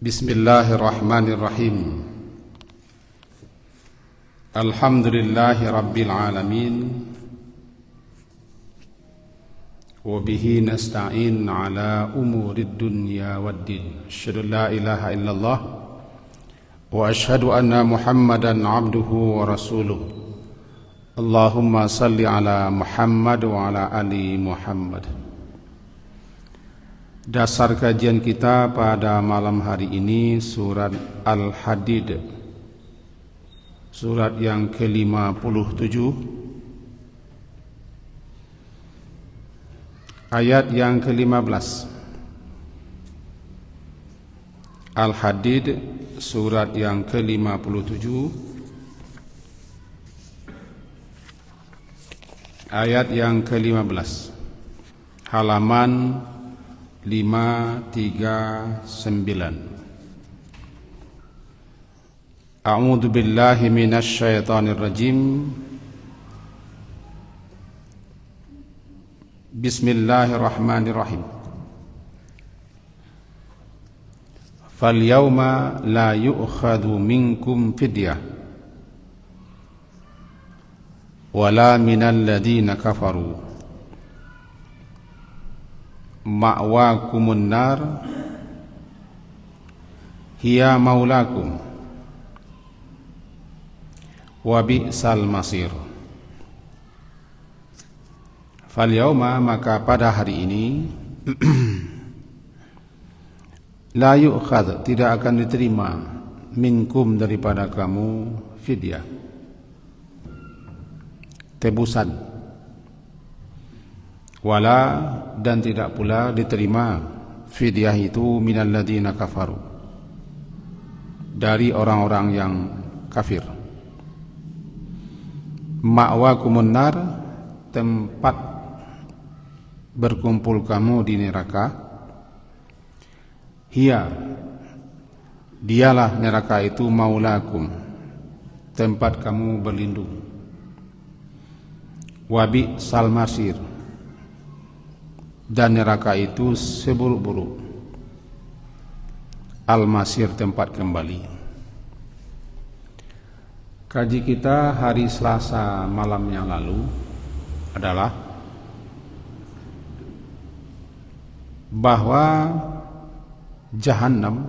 Bismillahirrahmanirrahim. Alhamdulillahi rabbil alamin. Wa bihi nasta'in ala umurid dunya waddin. Asyhadu la ilaha illallah wa asyhadu anna Muhammadan abduhu wa rasuluh. Allahumma salli ala Muhammad wa ala ali Muhammad. Dasar kajian kita pada malam hari ini surat Al-Hadid, surat yang ke-57, ayat yang ke-15. Al-Hadid surat yang ke-57, ayat yang ke-15, halaman 539. A'udzu billahi minasy syaithanir rajim. Bismillahirrahmanirrahim. Fal yauma la yu'khadhu minkum fidyah wala minal ladzina kafaru ma'wakumun nar hiya maulakum wa bi'sal masir. Fal yauma, maka pada hari ini la yu'khadh, tidak akan diterima, minkum, daripada kamu, fidyah, tebusan, wala, dan tidak pula diterima fidyah itu minal ladzina kafaru, dari orang-orang yang kafir. Ma'wakumun nar, tempat berkumpul kamu di neraka. Hiya, dialah neraka itu, maulakum, tempat kamu berlindung. Wa bi'sal masir, dan neraka itu seburuk-buruk. Al-masir, tempat kembali. Kaji kita hari Selasa malam yang lalu adalah bahwa Jahannam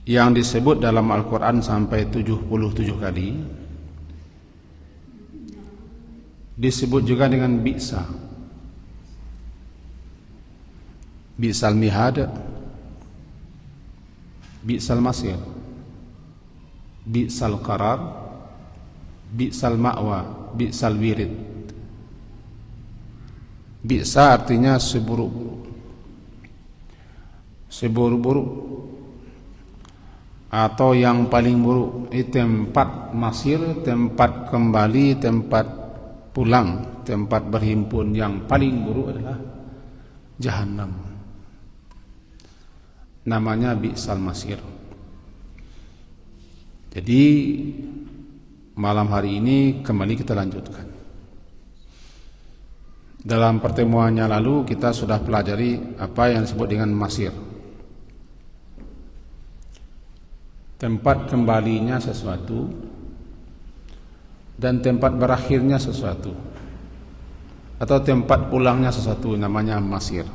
yang disebut dalam Al-Quran sampai 77 kali disebut juga dengan bi'sa, bi'sal mihad, bi'sal masir, bi'sal qarar, bi'sal ma'wa, bi'sal wirid. Bi'sa artinya seburuk-buruk, seburuk-buruk atau yang paling buruk. Tempat masir, tempat kembali, tempat pulang, tempat berhimpun yang paling buruk adalah Jahannam. Namanya bi'sal masir. Jadi malam hari ini kembali kita lanjutkan. Dalam pertemuannya lalu kita sudah pelajari apa yang disebut dengan masir, tempat kembalinya sesuatu dan tempat berakhirnya sesuatu, atau tempat pulangnya sesuatu, namanya masir.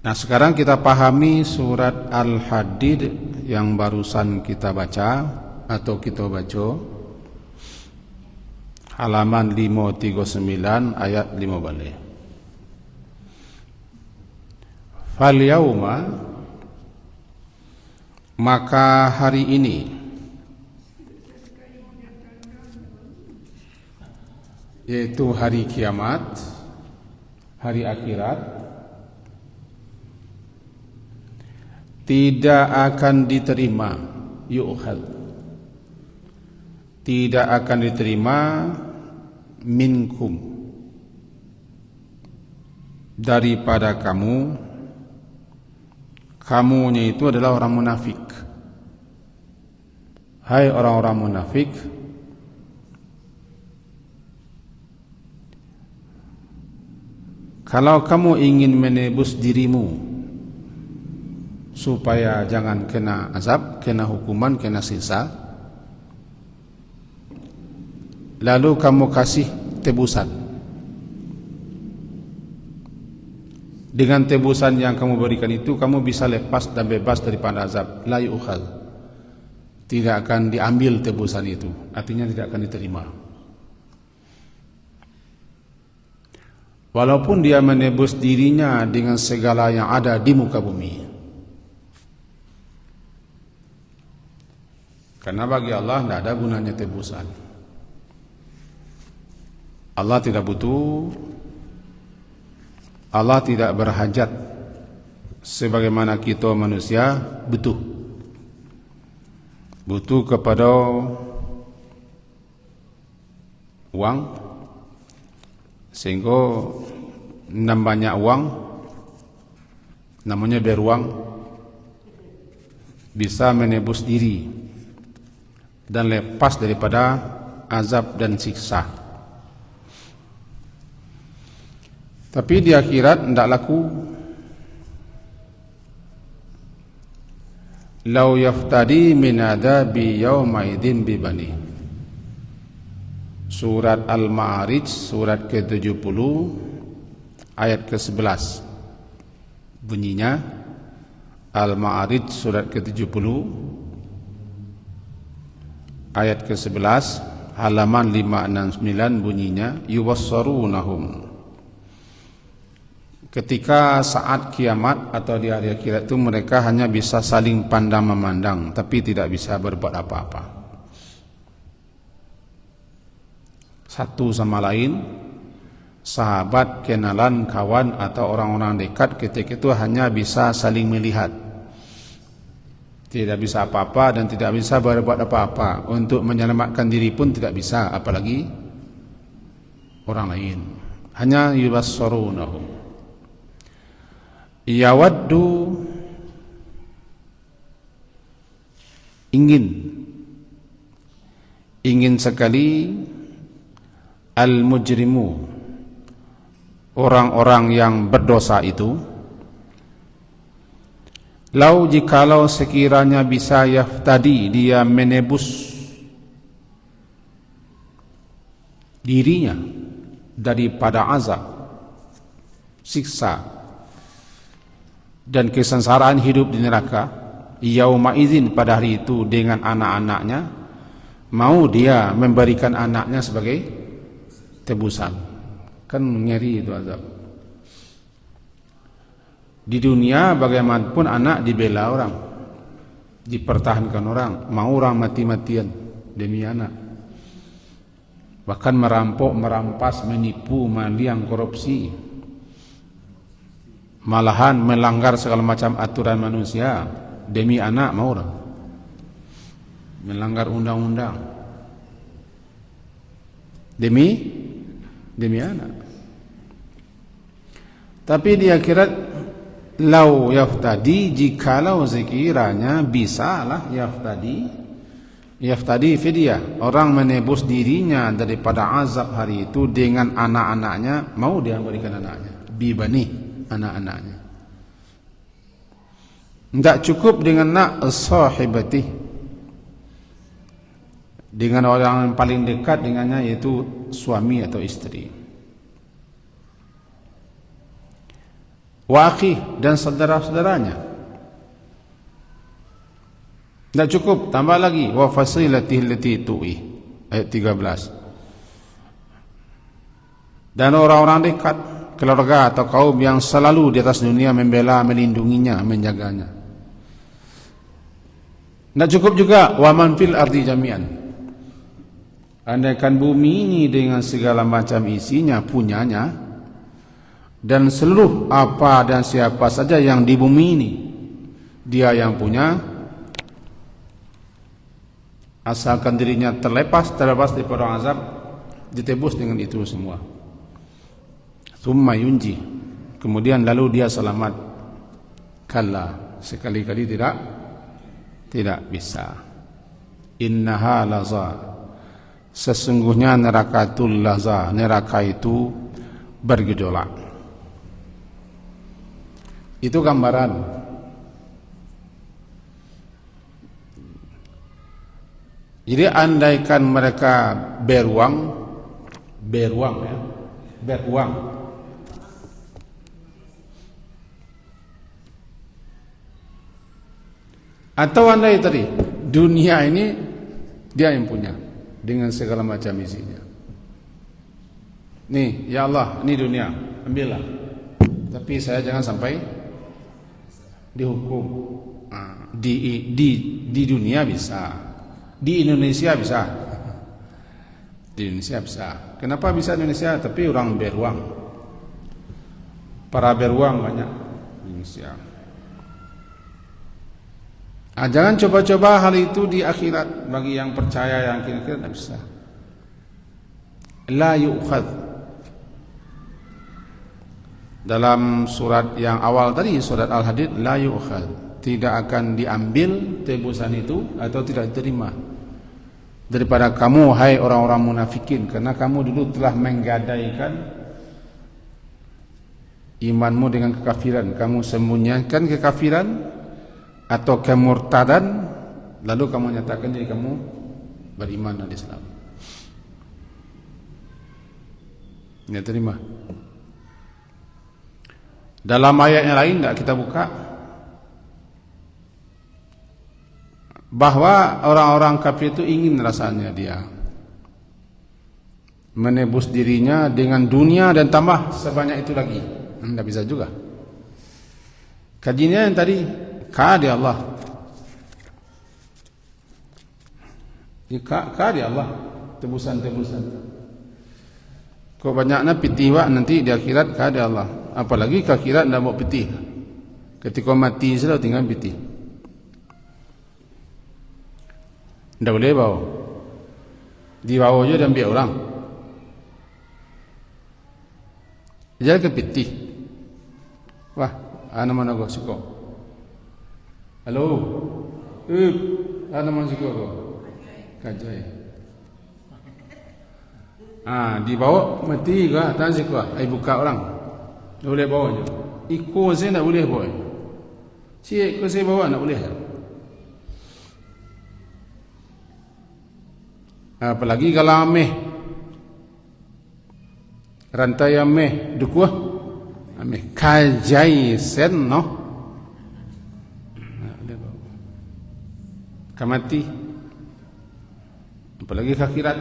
Nah, sekarang kita pahami surat Al-Hadid yang barusan kita baca atau kita baca, halaman 539 ayat 5 balik. Fal yauma, maka hari ini, yaitu hari kiamat, hari akhirat, tidak akan diterima, yu'khad, tidak akan diterima, minkum, daripada kamu. Kamunya itu adalah orang munafik. Hai orang-orang munafik, Kalau kamu ingin menebus dirimu supaya jangan kena azab, kena hukuman, kena siksa, lalu kamu kasih tebusan. Dengan tebusan yang kamu berikan itu, kamu bisa lepas dan bebas daripada azab. La yu'khal, tidak akan diambil tebusan itu, artinya tidak akan diterima. Walaupun dia menebus dirinya dengan segala yang ada di muka bumi. Karena bagi Allah tidak ada gunanya tebusan. Allah tidak butuh, Allah tidak berhajat sebagaimana kita manusia butuh kepada uang, sehingga nambahnya uang, namanya beruang, bisa menebus diri dan lepas daripada azab dan siksa. Tapi di akhirat tidak laku. Lau yaftadi min adabi yaumaidin bibani. Surat Al-Ma'arij, surat ke-70, ayat ke-11. Bunyinya, Al-Ma'arij, surat ke-70, ayat ke-11, halaman 569, bunyinya, yuwassarunahum. Ketika saat kiamat atau di hari akhirat itu, mereka hanya bisa saling pandang memandang, tapi tidak bisa berbuat apa-apa. Satu sama lain, sahabat, kenalan, kawan atau orang-orang dekat ketika itu hanya bisa saling melihat. Tidak bisa apa-apa dan tidak bisa berbuat apa-apa. Untuk menyelamatkan diri pun tidak bisa, apalagi orang lain. Hanya yubassarunahum. Yawaddu, ingin sekali al-mujrimu, orang-orang yang berdosa itu, lau jikalau sekiranya bisa yaftadi, dia menebus dirinya daripada azab, siksa dan kesengsaraan hidup di neraka, yauma idzin, pada hari itu, dengan anak-anaknya, mau dia memberikan anaknya sebagai tebusan. Kan ngeri itu azab. Di dunia bagaimanapun anak dibela orang, dipertahankan orang, mau orang mati-matian demi anak. Bahkan merampok, merampas, menipu, maliang, korupsi, malahan melanggar segala macam aturan manusia demi anak, mau orang melanggar undang-undang demi anak. Tapi di akhirat, lau yaftadi, jikalau sekiranya bisalah yaftadi fidyah, orang menebus dirinya daripada azab hari itu dengan anak-anaknya, mau dia berikan anaknya, bibani, anak-anaknya. Tidak cukup dengan nak sahibati, dengan orang yang paling dekat dengannya, yaitu suami atau istri, wa akhi, dan saudara-saudaranya. Tidak cukup, tambah lagi, wa fasilatihi allati tu'i, ayat 13. Dan orang-orang dekat, keluarga atau kaum yang selalu di atas dunia membela, melindunginya, menjaganya. Tidak cukup juga, wa man fil ardi jami'an, andaikan bumi ini dengan segala macam isinya punyanya, dan seluruh apa dan siapa saja yang di bumi ini dia yang punya, asalkan dirinya terlepas daripada azab, ditebus dengan itu semua. Tsumma yunji, kemudian lalu dia selamat. Kalla, sekali-kali tidak bisa. Innaha laza, sesungguhnya neraka itu laza, neraka itu bergejolak. Itu gambaran. Jadi andaikan mereka beruang ya, beruang. Atau andai tadi dunia ini dia yang punya dengan segala macam isinya. Nih, ya Allah, ini dunia, ambillah. Tapi saya jangan sampai dihukum. Di dunia bisa, di Indonesia bisa, di Indonesia bisa. Kenapa bisa Indonesia? Tapi orang beruang, para beruang banyak di Indonesia. Jangan coba-coba hal itu di akhirat. Bagi yang percaya yang kira-kira tidak bisa. La yu'khad. Dalam surat yang awal tadi, surat Al-Hadid, la yu'khad, tidak akan diambil tebusan itu atau tidak diterima daripada kamu, hai orang-orang munafikin, karena kamu dulu telah menggadaikan imanmu dengan kekafiran. Kamu sembunyikan kekafiran atau kemurtadan, lalu kamu nyatakan jadi kamu beriman dan Islam. Tidak terima. Dalam ayat yang lain tidak kita buka, bahwa orang-orang kafir itu ingin rasanya dia menebus dirinya dengan dunia dan tambah sebanyak itu lagi. Tidak bisa juga. Kajiannya yang tadi, di Allah. Di Allah, tebusan-tebusan. Kau banyaknya pitih wak nanti di akhirat di Allah. Apalagi ke akhirat tidak mau pitih. Ketika mati sudah tinggal pitih. Tidak boleh bawa. Dibawa aja dan biar orang. Jadi ke pitih. Wah, mana kau suka? Halo, mana suka kau? Kajai. Dibawa mati ke atas suka. Buka orang. Tak boleh bawa je. Ikut saya tak boleh bawa. Ikut saya bawa tak boleh. Apalagi kalau ameh. Rantai ameh. Dukuh. Ameh. Kajai sen no. Kamati. Apalagi akhirat.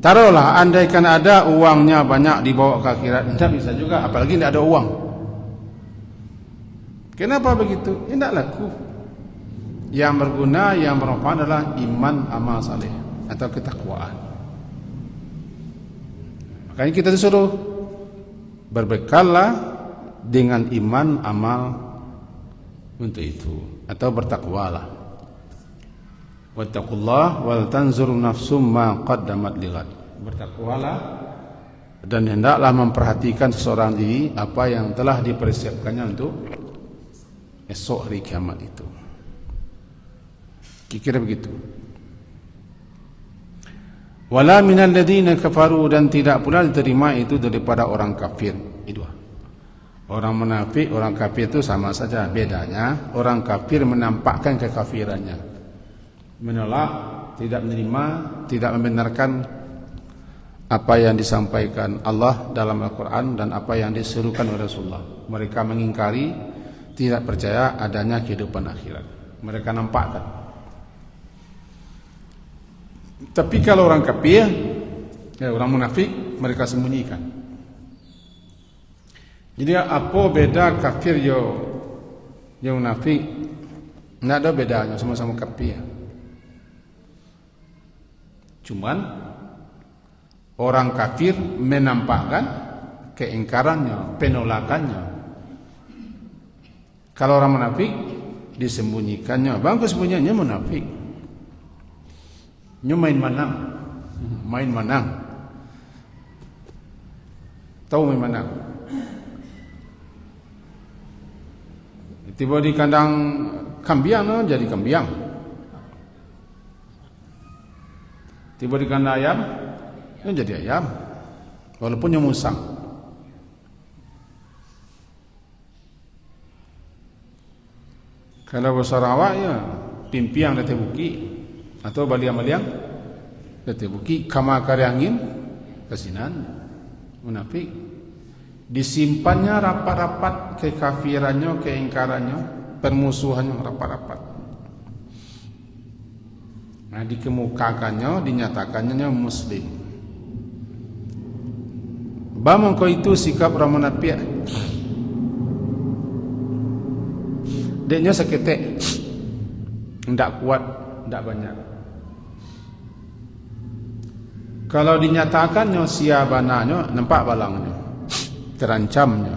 Taruhlah andaikan ada uangnya banyak dibawa ke akhirat, tidak bisa juga, apalagi tidak ada uang. Kenapa begitu? Tidak laku. Yang berguna, yang bermanfaat adalah iman amal saleh atau ketakwaan. Makanya kita disuruh berbekallah dengan iman amal untuk itu, atau bertakwalah. Wattaqullah wal tanzur nafsum ma qaddamat lighad. Bertakwalah dan hendaklah memperhatikan seseorang diri apa yang telah dipersiapkannya untuk esok hari kiamat itu. Kira-kira begitu. Wala minal ladzina kafaru, dan tidak pula diterima itu daripada orang kafir. Itu. Orang munafik, orang kafir itu sama saja. Bedanya orang kafir menampakkan kekafirannya. Menolak, tidak menerima, tidak membenarkan apa yang disampaikan Allah dalam Al-Quran dan apa yang diserukan oleh Rasulullah. Mereka mengingkari, tidak percaya adanya kehidupan akhirat. Mereka nampakkan. Tapi kalau orang kafir, orang munafik, mereka sembunyikan. Jadi apa beda kafir yang munafik? Tidak ada bedanya, sama-sama kafir. Cuman orang kafir menampakkan keingkarannya, penolakannya. Kalau orang munafik disembunyikannya. Bangku sembunyiannya munafik. Nyo main manang. Tahu main manang? Tiba di kandang kambiang, jadi kambiang. Tiba di kandang ayam, jadi ayam. Walaupun yang musang. Kalau Sarawak ya pimpiang datang bukit atau baliang-baliang datang bukit kama kari angin kasinan munafik. Disimpannya rapat-rapat kekafirannya, keingkarannya, permusuhannya rapat-rapat. Nah, dikemukakannya, dinyatakannya muslim. Bamangko itu sikap orang munafik. Deknya seketek, tidak kuat, tidak banyak. Kalau dinyatakannya siabananya, nampak balangnya, terancamnya.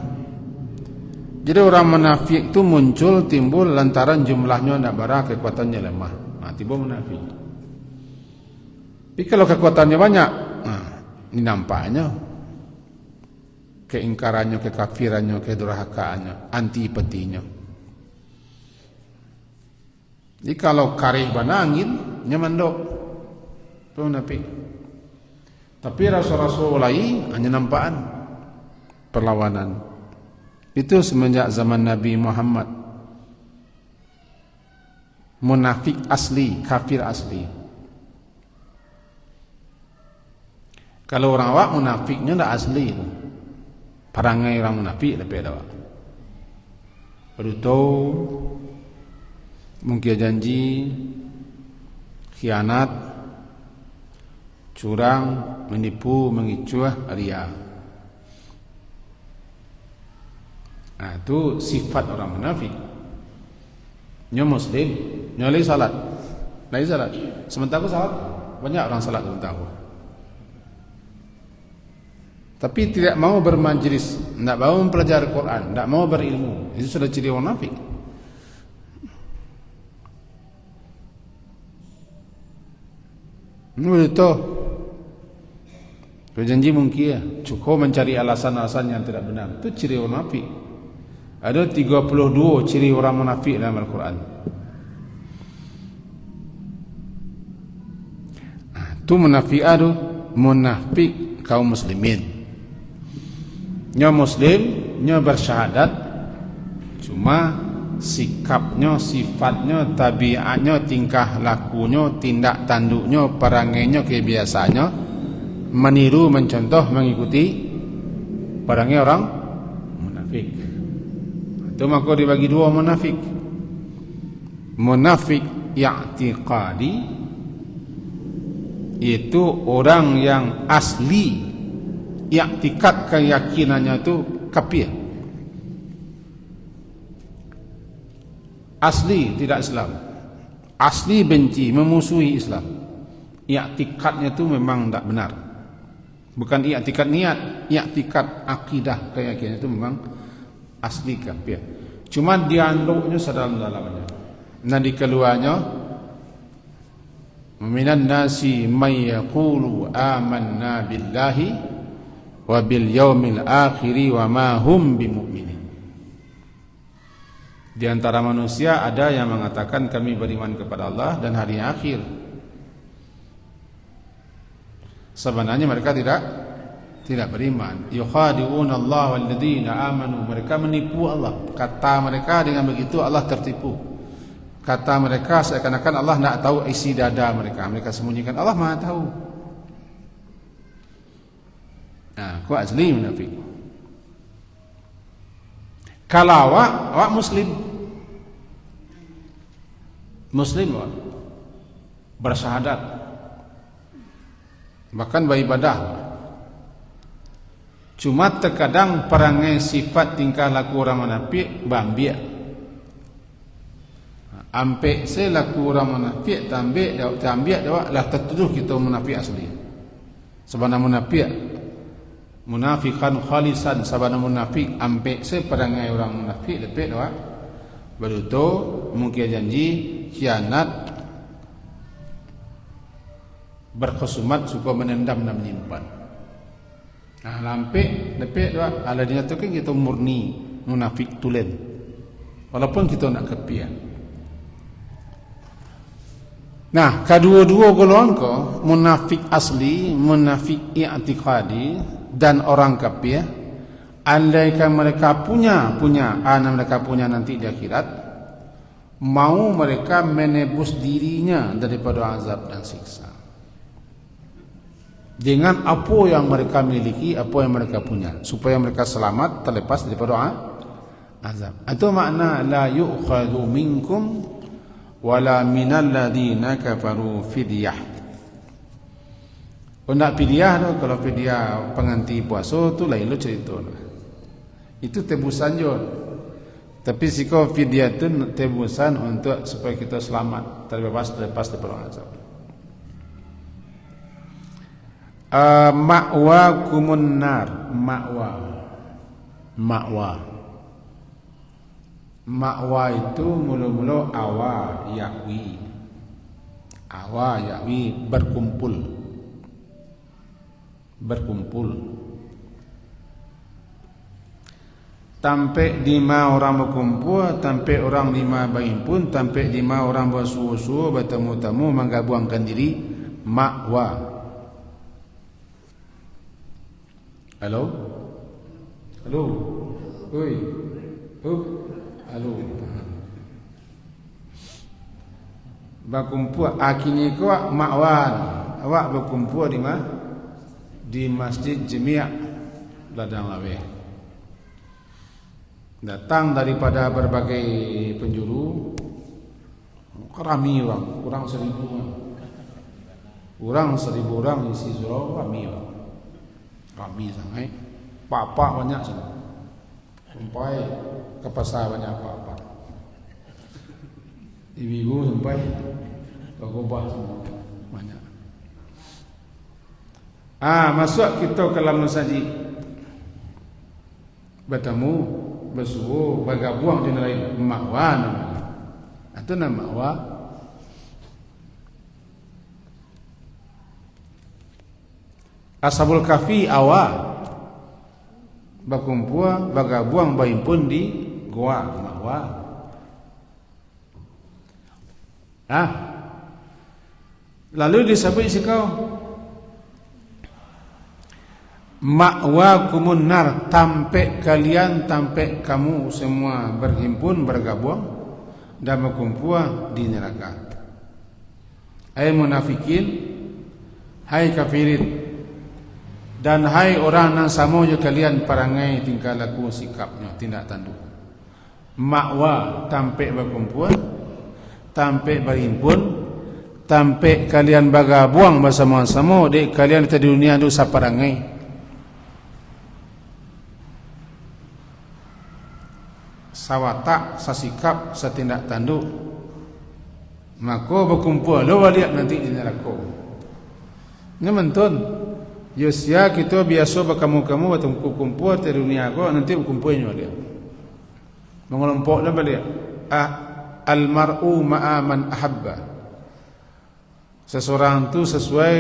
Jadi orang munafik itu muncul, timbul lantaran jumlahnya tidak barang, kekuatannya lemah. Nah, timbul munafik. Tapi kalau kekuatannya banyak, nah, ini nampaknya keingkarannya, kekafirannya, kedurhakaannya, antipatinya. Jadi kalau karih banangin, nyamandok, itu munafik. Tapi rasul-rasul lain hanya nampakan perlawanan. Itu semenjak zaman Nabi Muhammad. Munafik asli, kafir asli. Kalau orang awak munafiknya tidak asli. Perangai orang munafik lebih ada. Baru tahu mungkin janji, khianat, curang, menipu, mengicuah, ria. Nah, itu sifat orang munafik. Nya muslim, nya lagi salat. Lagi salat. Sementara salat, banyak orang salat sementara. Tapi tidak mau bermajlis, tidak mau mempelajari Quran, tidak mau berilmu. Itu sudah ciri orang munafik. Itu berjanji mungkin cukup mencari alasan-alasan yang tidak benar. Itu ciri orang munafik. Ada 32 ciri orang munafik dalam Al-Quran. Itu munafik itu munafik kaum muslimin. Nya muslim, nya bersyahadat, cuma sikapnya, sifatnya, tabiatnya, tingkah lakunya, tindak tanduknya, perangainya, kebiasaannya meniru, mencontoh, mengikuti perangai orang munafik. Itu maka dibagi dua munafik. Munafik i'tiqadi, itu orang yang asli i'tikad keyakinannya itu kafir. Asli tidak Islam. Asli benci, memusuhi Islam. I'tikadnya itu memang tidak benar. Bukan i'tikad niat, i'tikad akidah keyakinan itu memang asli kafir. Cuma dianduknya sedalam-dalamnya. Nah dikeluarnya minan nasi may yaqulu amanna billahi wa bil yaumil akhiri wa ma hum bimu'minin. Di antara manusia ada yang mengatakan kami beriman kepada Allah dan hari akhir. Sebenarnya mereka tidak beriman. Yukhadi'una Allah wal ladzina amanu. Mereka menipu Allah. Kata mereka dengan begitu Allah tertipu. Kata mereka seakan-akan Allah tidak tahu isi dada mereka. Mereka sembunyikan, Allah Maha tahu. Nah, kau asli munafik. Kalau awak muslim, awak bersyahadat, bahkan beribadah. Cuma terkadang perangai sifat tingkah laku orang munafik bambia. Ampe selaku orang munafik tambik awak lah tertuduh kita munafik asli. Sebenarnya munafik munafikan khalisan, sabana munafik ampe seperangai orang munafik lepek doa beruto mungkin janji, khianat, berkhusumat, suka menendam dan menyimpan. Nah lampe lepek doa ala dinyatakan kita murni munafik tulen walaupun kita nak kepia. Nah kedua-dua golongan ko munafik asli, munafik i'tiqadi dan orang kafir, andaikan mereka punya anak mereka punya nanti di akhirat, mau mereka menebus dirinya daripada azab dan siksa dengan apa yang mereka miliki, apa yang mereka punya, supaya mereka selamat terlepas daripada azab. Itu makna la yu'khadhu minkum wala minal ladzina kafaru fidyah. Nak fidyah tu, kalau fidyah pengganti puasa tu lain lo cerita. Itu tebusan je. Tapi sikap fidyah tu tebusan untuk supaya kita selamat, terlepas daripada azab. Ma'wa kumun nar. Ma'wa itu mula-mula awa yakwi. Awa yakwi berkumpul. Tampe lima orang berkumpul, tampe orang lima berhimpun, tampe lima orang bersuhu-suhu bertemu-temu menggabungkan diri, ma'wa. Halo? Oi. Halo. Berkumpul akini ko ma'wan. Awak berkumpul di mana? Di Masjid Jami' Ladang Lawe. Datang daripada berbagai penjuru, ramai orang, kurang 1,000 orang. Kurang 1,000 orang isi surau, ramai orang. Ramai sangat. Pak-pak banyak sangat. Sampai ke pasar banyak pak-pak. Ibu-ibu sampai ke gobah semua banyak. Masuk kita ke dalam masjid. Bertemu, bersuhu, bergabung di dalam ma'wa namanya. Itu nama ma'wa. Ashabul Kahfi awal berkumpul, bergabung, berhimpun di gua ma'wa. Lalu disebut sikau ma'wa kumun nar, tampe kalian, tampe kamu semua berhimpun, bergabung dan berkumpul di neraka. Hai munafikin, hai kafirin, dan hai orang yang sama je kalian perangai tingkah laku sikapnya tindak tanduk. Ma'wa tampe berkumpul, tampe berhimpun, tampe kalian bergabung bersama-sama di kalian di dunia itu saperangai. Sawatak, sasikap, satindak tanduk. Maka berkumpul lo balik nanti di neraka. Ini mentun. Yosia kita biasa berkamu-kamu berkumpul di dunia ko nanti berkumpulnya dia. Mengelompok dah balik. Al-mar'u ma'a man ahabba. Seseorang tu sesuai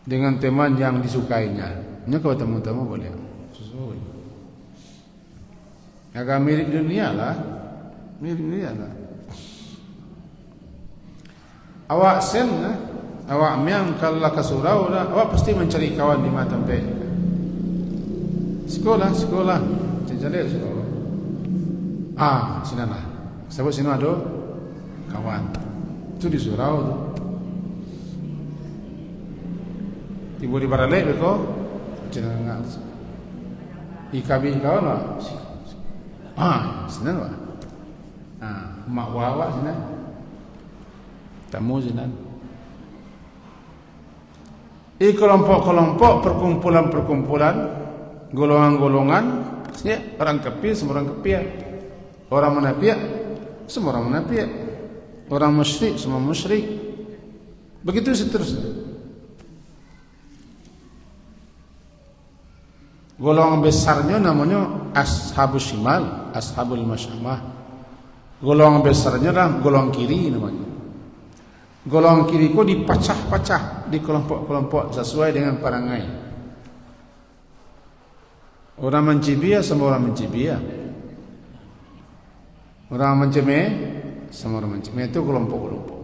dengan teman yang disukainya. Ini kalau temu-temu boleh. Sesuai. Agak mirip dunia lah. Awak sen lah. Awak miang kalau ke surau lah, awak pasti mencari kawan di mana tempat. Sekolah. Cari sekolah. Sini lah. Sebab sini ada kawan. Itu di surau tu. Tiba di baralek beko. Jangan ikabi kawan lah. Sini lah. Mak awak sini. Tamu sini. Kelompok-kelompok, perkumpulan-perkumpulan, golongan-golongan, orang kafir semua orang kafir, orang munafik semua orang munafik, orang musyrik semua musyrik. Begitu seterusnya. Golongan besarnya namanya ashabul shimal, ashabul masyamah. Golongan besarnya adalah golongan kiri namanya. Golongan kiri ko dipacah-pacah di kelompok-kelompok sesuai dengan perangai. Orang mencibia semua orang mencibia. Orang mencemeh semua orang mencemeh. Itu kelompok-kelompok.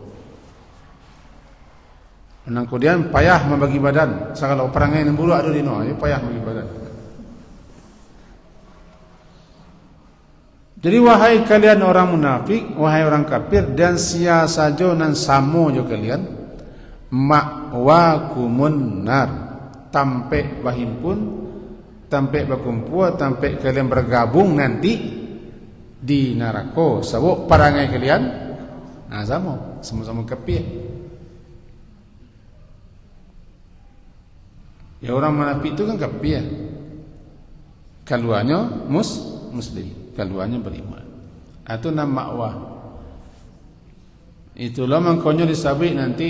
Dan kemudian payah membagi badan. Segala perangai yang buruk ada di no, payah membagi badan. Jadi wahai kalian orang munafik, wahai orang kafir, dan sia saja nan samo jo kalian, ma'wakumun nar, tampe bahimpun, tampe bakumpul, tampe kalian bergabung nanti di neraka. Sebab parangai kalian, nah sama-sama kafir. Ya orang munafik itu kan kafir. Keluarnya muslim, keluarnya beriman. Itu nama ma'wa. Itulah makanya disebut nanti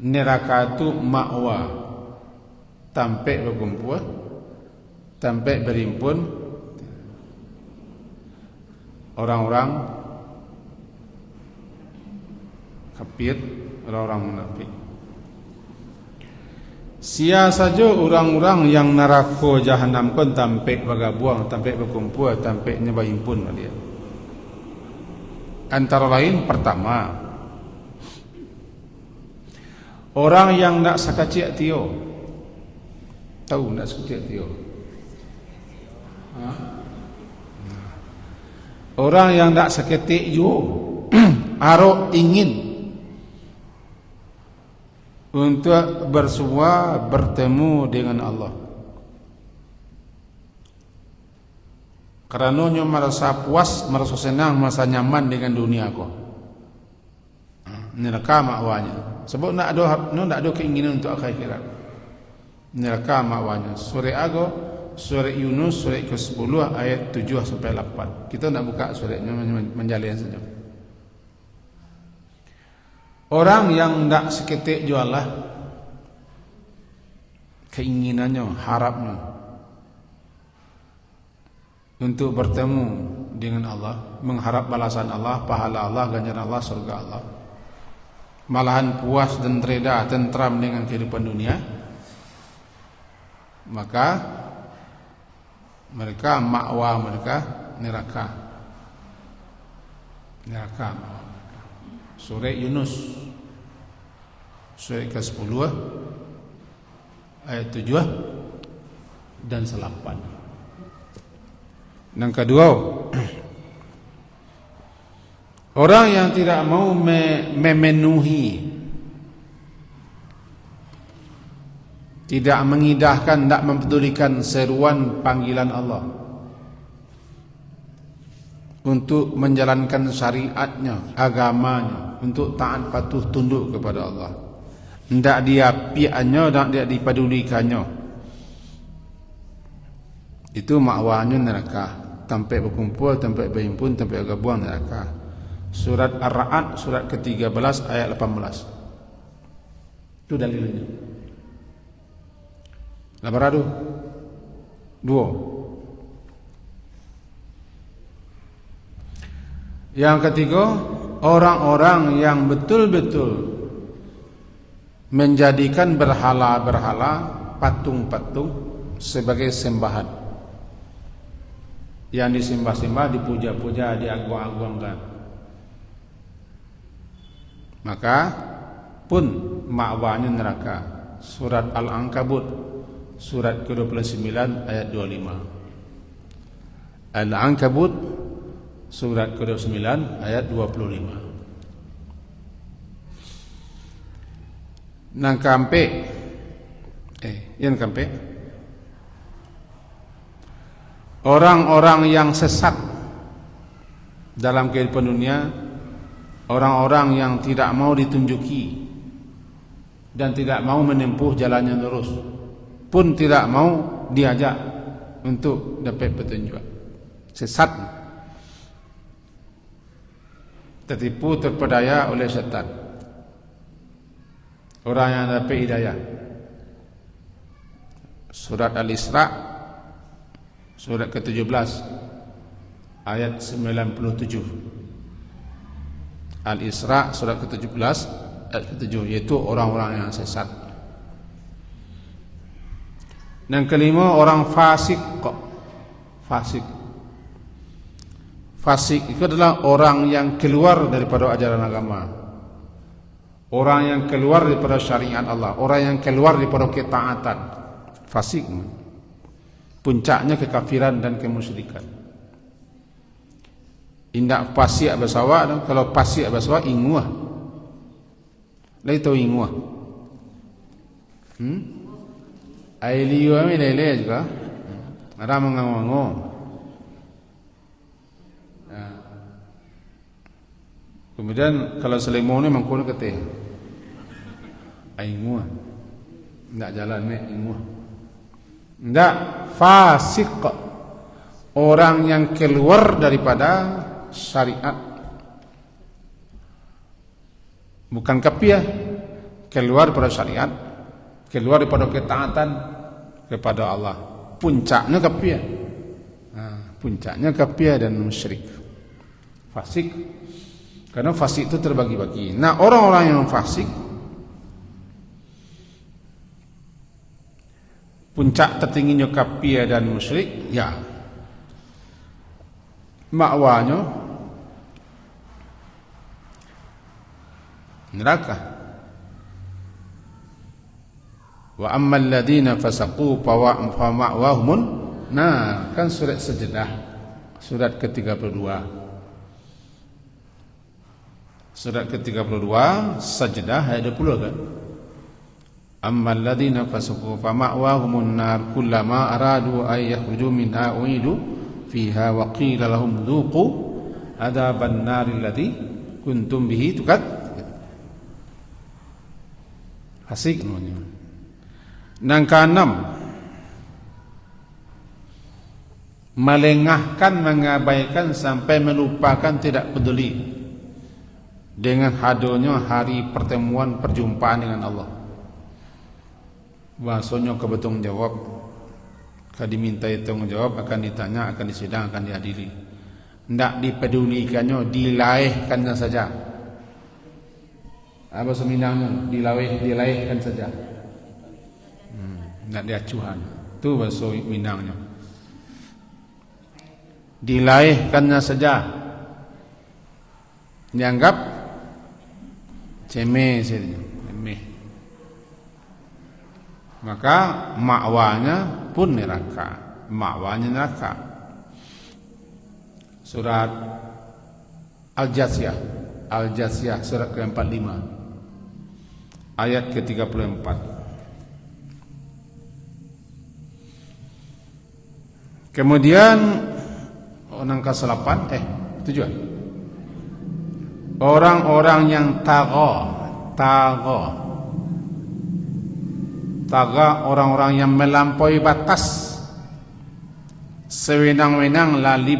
neraka itu ma'wa. Tampe berkumpul, tampe berimpun orang-orang kafir, orang-orang munafik. Sia saja orang-orang yang neraka jahanam kon tampe bergabuang, tampe berkumpul, tampe nyebahimpun dia. Antara lain pertama, orang yang nak sakacik tio. Tahu nak sakacik tio? Orang yang nak sakacik yo aro ingin untuk bersua bertemu dengan Allah. Kerana nyo merasa puas, merasa senang, merasa nyaman dengan dunia ko. Neraka makwanya. Sebab nak ada keinginan untuk akhirat. Neraka makwanya. Surah surah Yunus surah ke-10 ayat 7 sampai 8. Kita nak buka surahnya menjalin saja. Orang yang tak seketik jualah keinginannya, harapnya untuk bertemu dengan Allah, mengharap balasan Allah, pahala Allah, ganjaran Allah, surga Allah. Malahan puas dan reda, tentram dengan kehidupan dunia, maka mereka ma'wa mereka neraka. Neraka. Surah Yunus surah ke-10 ayat 7 dan 8. Yang kedua, orang yang tidak mau memenuhi, tidak mengindahkan, tidak mempedulikan seruan panggilan Allah untuk menjalankan syariatnya, agamanya, untuk taat patuh tunduk kepada Allah. Tidak dia piannya, tidak dia dipedulikannya. Itu makwanya neraka. Sampai berkumpul, sampai berhimpun, sampai bergabung neraka. Surat Ar-Ra'd, surat ke-13 ayat 18. Itu dalilnya. Labaradu 2. Yang ketiga, orang-orang yang betul-betul menjadikan berhala-berhala, patung-patung sebagai sembahan. Yang disembah-sembah, dipuja-puja, diagung-agungkan. Maka pun makwanya neraka. Surat Al-Ankabut surat ke-29 ayat 25. Al-Ankabut surat ke-29 ayat 25. Nang kampe yang kampe orang-orang yang sesat dalam kehidupan dunia, orang-orang yang tidak mau ditunjuki dan tidak mau menempuh jalannya lurus, pun tidak mau diajak untuk dapat petunjuk. Sesat, tertipu, terpedaya oleh setan. Orang yang dapat hidayah. Surat Al-Isra surat ke-17 ayat 97. Al-Isra surat ke-17 ayat ke-7, yaitu orang-orang yang sesat. Yang kelima, orang fasik. Fasik itu adalah orang yang keluar daripada ajaran agama, orang yang keluar daripada syariat Allah, orang yang keluar daripada ketaatan. Fasik, puncaknya kekafiran dan kemusyrikan. Indak pasiak bersawak tu, kalau pasiak bersawak inguah. Lai tahu inguah? Ai liu ami lele juga. Ada mengango-ango. Kemudian kalau selimut ni mangkuna kete. Ai inguah. Ndak jalan mek inguah. Ndak fasik. Orang yang keluar daripada syariat, bukan kafir, keluar daripada syariat, keluar daripada ketaatan kepada Allah. Puncaknya kafir. Puncaknya kafir dan musyrik. Fasik. Karena fasik itu terbagi-bagi. Nah, orang-orang yang fasik, puncak tertingginya kafir dan musyrik, ya, makwanya neraka. Wa ammal ladina fasaqu fa ma'wahumun. Nah, kan surat Sajdah, surat ke-32. Surat ke-32 Sajdah ayat 20 kan. Ammal ladina fasaqu fa ma'wahumun nar kullama aradu ay yakhruju minha uidu fiha wa qila lahum dhuqu adzaban nar alladhi kuntum bihi tukad. Asik namanya. Yang keenam, melengahkan, mengabaikan sampai melupakan, tidak peduli dengan hadirnya hari pertemuan perjumpaan dengan Allah. Bahasanya kebetung jawab, akan dimintai tanggung jawab, akan ditanya, akan disidang, akan dihadiri. Tidak dipedulikannya, dilahirkannya saja. Apa seminangnya? Dilahirkan saja. Tidak diacuhan. Itu bahasa Minangnya. Dilahirkannya saja. Dianggap cemeh saja. Cemeh. Maka makwanya pun neraka. Makwanya neraka. Surat Al-Jasiyah. Al-Jasiyah surat ke-45. Ayat ke-34. Kemudian orang ke-8 tujuan. Orang-orang yang taga orang-orang yang melampaui batas, sewenang-wenang, lalib.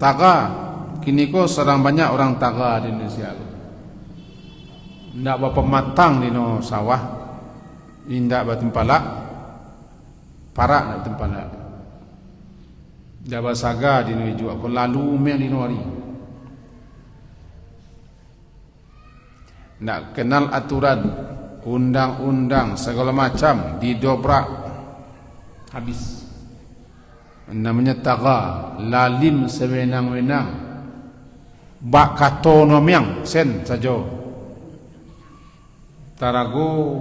Taga kini ko serang banyak orang taga di Indonesia. Ndak berapa matang di no sawah, indak bertempalak, parak nak tempalak. Ndak bersaga di no jual, ko lalu mel di no hari. Ndak kenal aturan, undang-undang segala macam didobrak habis. Namanya taga, lalim sewenang-wenang. Bak kato nomyang sen saja. Tarago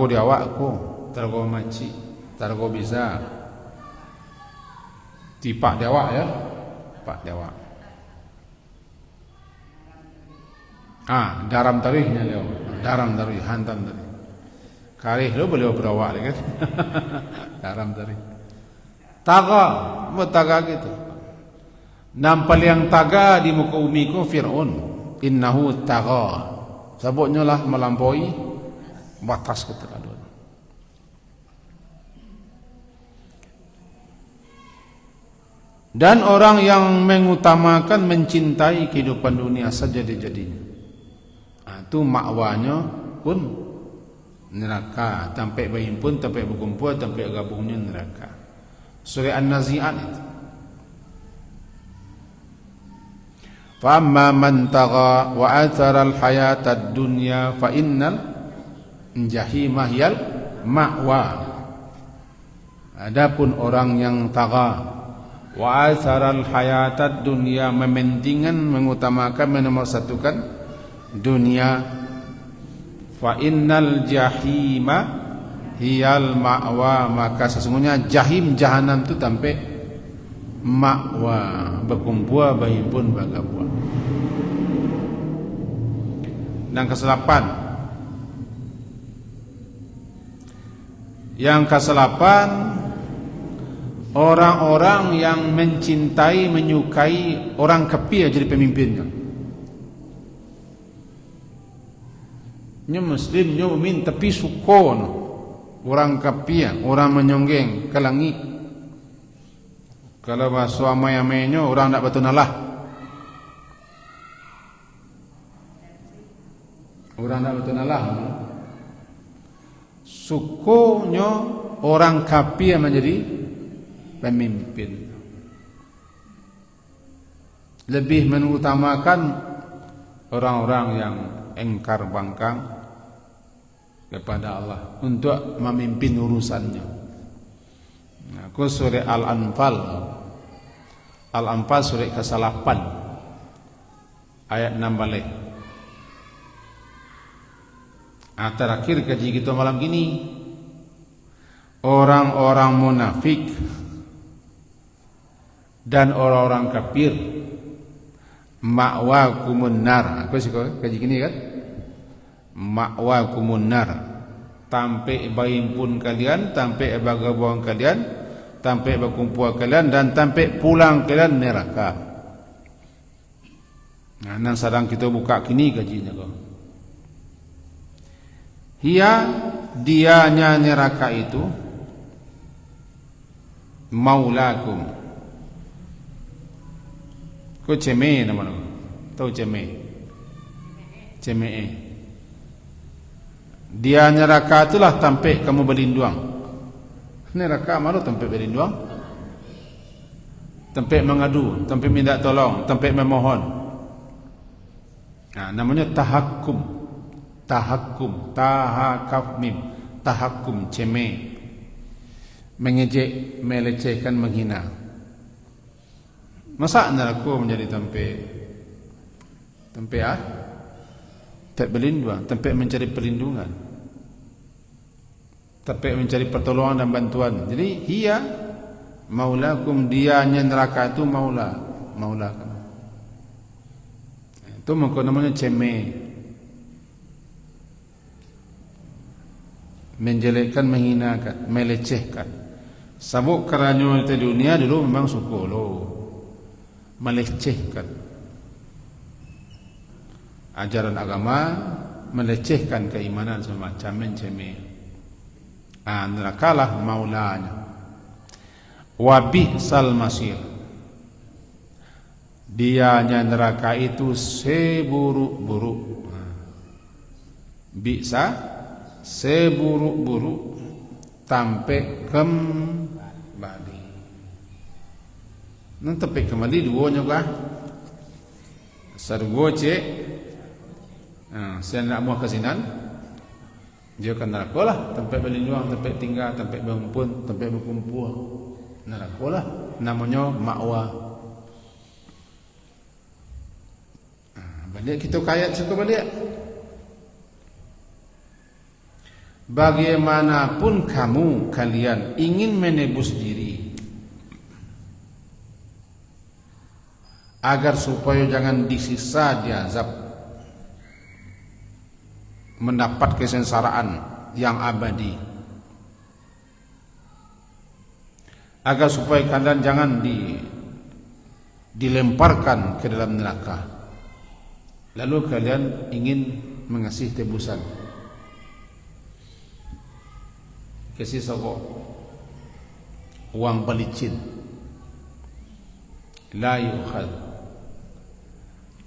di awak ko, tarago maci, tarago bisa. Tipak di awak ya, pak di awak. Daram tarihnya leo, daram tarih, hantam tarih. Karih lo boleh berawak lagi kan? Daram tarih. Taga, taga gitu. Nampal yang taga di muka bumi ko Fir'aun. Innahu taga. Sebutnya lah melampaui batas keterlaluan. Dan orang yang mengutamakan, mencintai kehidupan dunia saja dijadinya. Itu makwanya pun neraka. Sampai berhimpun, sampai berkumpul, sampai gabungnya neraka. Surah An-Nazi'at itu. Fa amma man tagha wa athara al-hayata ad-dunya fa innal jahima hiyal ma'wa. Adapun orang yang tagha wa athara al-hayata ad-dunya, mementingkan, mengutamakan, menomorsatukan dunia, fa innal jahima hiyal ma'wa, maka sesungguhnya jahim jahanam itu tampe ma'wa, berkumpul bahimpun bagapua. Dan keselapan, yang keselapan, orang-orang yang mencintai, menyukai orang kafir jadi pemimpinnya. Nya muslim, nya mukmin tapi suko no. Orang kafir, orang menyonggeng ke langit. Kalau bahasa amai-amainya orang nak betul nalah. Orang nak betul nalah. Sukonya orang kafir menjadi pemimpin. Lebih mengutamakan orang-orang yang engkar bangkang kepada Allah untuk memimpin urusannya. Aku surah Al-Anfal, Al-Anfal surah ke-8 ayat 6 balik. Terakhir kaji kita malam ini, orang-orang munafik dan orang-orang kafir ma'wakumun nar. Aku sih kaji gini kan? Ma'wakumun nar, tampe bahimpun kalian, tampe bagabong kalian, tampe berkumpul kalian, dan tampe pulang kalian neraka. Nah, nan sedang kita buka kini kajinya kok. Dianya neraka itu maulakum. Ko ceme nama nama. Tahu ceme? Ceme. Dia neraka itulah tampe kamu berlinduang. Neraka malu tampe berlinduang, tampe mengadu, tampe minta tolong, tampe memohon. Nah, namanya tahakkum, tahakaf mim, tahakkum, ceme, mengejek, melecehkan, menghina. Masa neraka menjadi tampe tak berlindung, tempat mencari perlindungan, tempat mencari pertolongan dan bantuan. Jadi maulakum, dianya neraka itu maulakum. Itu namanya ceme, menjelekkan, menghinakan, melecehkan. Sabuk kerana di dunia dulu memang sukolo melecehkan ajaran agama, melecehkan keimanan semacam mencemeh. Nerakalah maulanya. Wa bi'sal masir, dianya neraka itu seburuk-buruk. Bi'sa seburuk-buruk tampe kembali. Nanti tampe kembali duonya kah? Sargo cek. Saya nak muak kesinan, dia akan neraka lah. Tempat berlindung, tempat tinggal, tempat berkumpul, tempat berkumpul. Neraka lah. Namanya ma'wa. Balik kita kayat suka balik. Bagaimanapun kalian ingin menebus diri, agar supaya jangan disiksa, diazab, mendapat kesengsaraan yang abadi, agar supaya kalian jangan dilemparkan ke dalam neraka, lalu kalian ingin mengasih tebusan, kasih sokok uang pelicin, la yukhad,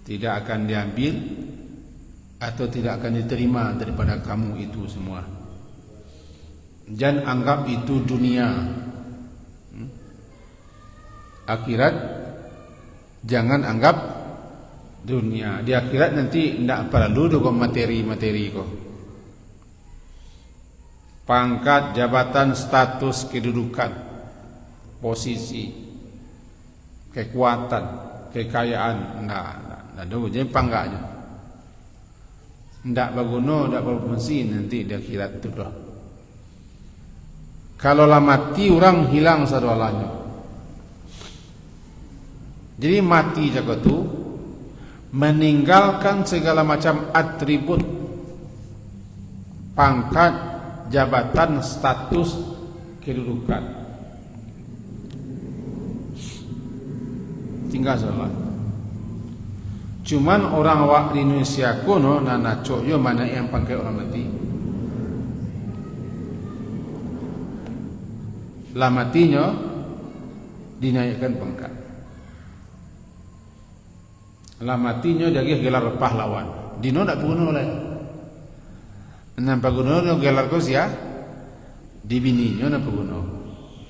tidak akan diambil atau tidak akan diterima daripada kamu itu semua. Jangan anggap itu dunia. Akhirat jangan anggap dunia. Di akhirat nanti tidak perlu dengan materi-materi kok. Pangkat, jabatan, status, kedudukan, posisi, kekuatan, kekayaan, enggak ada. Jadi panggaknya ndak berguna, ndak berfungsi nanti di akhirat itu dah. Kalau lah mati orang hilang sadolanya. Jadi mati jaga tu meninggalkan segala macam atribut, pangkat, jabatan, status, kedudukan. Tinggal salah. Cuman orang awak di Indonesia kuno nana cokyo mana yang pakai orang mati. Lah matinya dinaikkan pangkat. Lah matinya jadi gelar pahlawan. Dino tak bunuh oleh. Nampak bunuh gelar kau sia. Di bininya nak bunuh.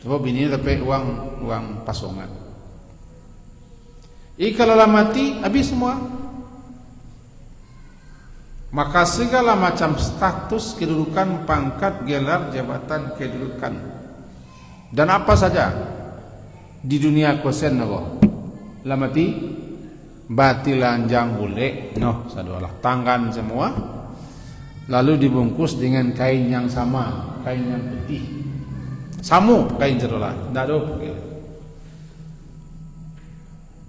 Sebab bininya dapat uang pasongan. Kalau lah mati habis semua. Maka segala macam status, kedudukan, pangkat, gelar, jabatan, kedudukan dan apa saja di dunia kosen nabo lah mati batilanjang boleh noh sadolah tangan semua lalu dibungkus dengan kain yang sama, kain yang putih, samu kain sadolah ndak ada.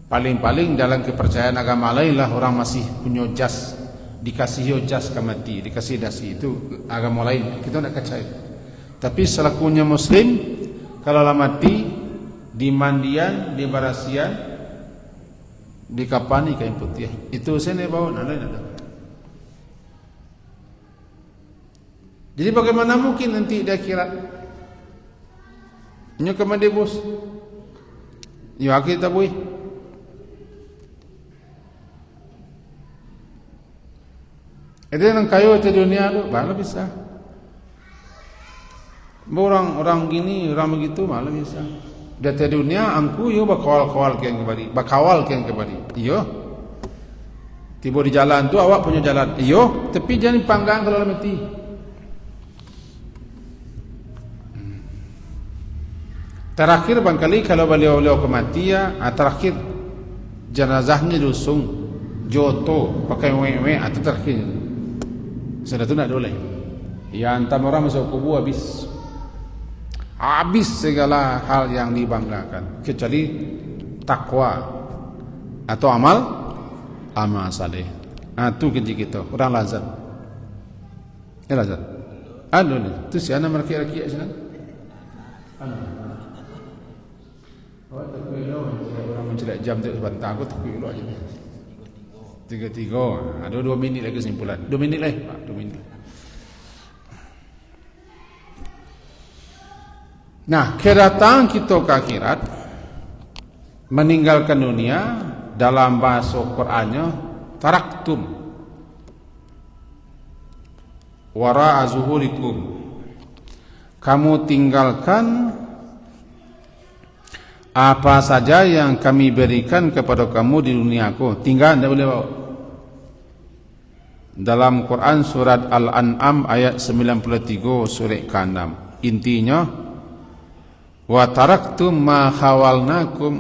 Paling-paling dalam kepercayaan agama lain lah orang masih punya jas, dikasih jas kamati, dikasih dasi, itu agama lain kita nak percaya. Tapi selakunya muslim kalau lah mati di mandian, di barasian, di kapani kain putih, itu saya bawa nada. Jadi bagaimana mungkin nanti di akhirat nyo kemana bos yo kita boy. Ada yang kayu di dunia tu, malah bisa. Orang gini, orang begitu, malah bisa. Di dunia, angku yo bakawal kian kembali. Iyo. Tiba di jalan tu, awak punya jalan. Iyo, tapi jangan panggang kalau mati. Terakhir bangkali kalau beliau kematian, terakhir jenazahnya dusung, joto, pakai wewe atau terakhir. Sudah tu nak doleh. Ya antam orang masuk kubur habis segala hal yang dibanggakan kecuali takwa atau amal saleh. Tu kerja kita orang lazat. Lazat. Aduh ni, tu si anak meraki-raki sana. Awak tak kira orang mencelak jam tu sebentar aku tak kira aja. 3 ada 2 minit lagi kesimpulan. 2 minit lagi. 2 minit. Nah, kedatangan kita ke akhirat meninggalkan dunia dalam bahasa Qur'annya taraktum wara'a zuhurikum. Kamu tinggalkan apa saja yang kami berikan kepada kamu di duniaku. Tinggal, tidak boleh bawa. Dalam Quran surat Al-An'am ayat 93 surah ke-6. Intinya, wa taraktum ma khawalnakum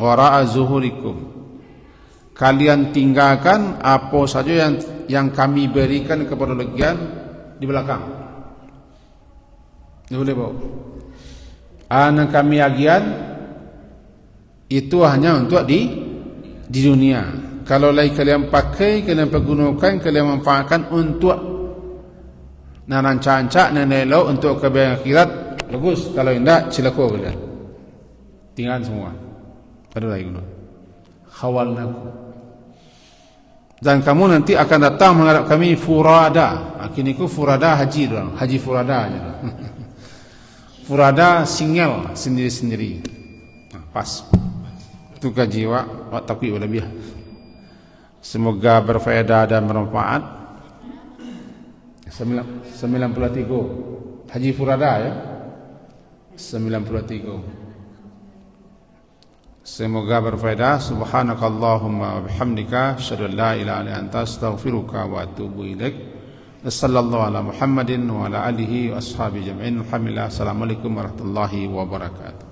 wara'a zuhurikum. Kalian tinggalkan apa saja yang kami berikan kepada kalian di belakang. Tidak boleh bawa. Anak kami agian itu hanya untuk di dunia. Kalau lagi kalian pakai, kalian pergunakan, kalian manfaatkan untuk narancak-ancak, nanelo untuk kebaikan akhirat, bagus. Kalau tidak, cilaka kalian. Tinggal semua. Pada lagi dulu. Khawalnakum. Dan kamu nanti akan datang menghadap kami furada. Kini ku furada haji doang. Haji furada aja. Furada single sendiri-sendiri. Pas. Tukar jiwa, wak takwi lebih. Semoga berfaedah dan bermanfaat. 93 Haji Furada ya. 93. Semoga berfaedah. Subhanakallahumma wa bihamdika asyhadu an la ilaha illa anta astaghfiruka wa atubu ilaik. Sallallahu ala Muhammadin wa ala alihi wa ashabihi jam'in. Alhamdulillah. Assalamualaikum warahmatullahi wabarakatuh.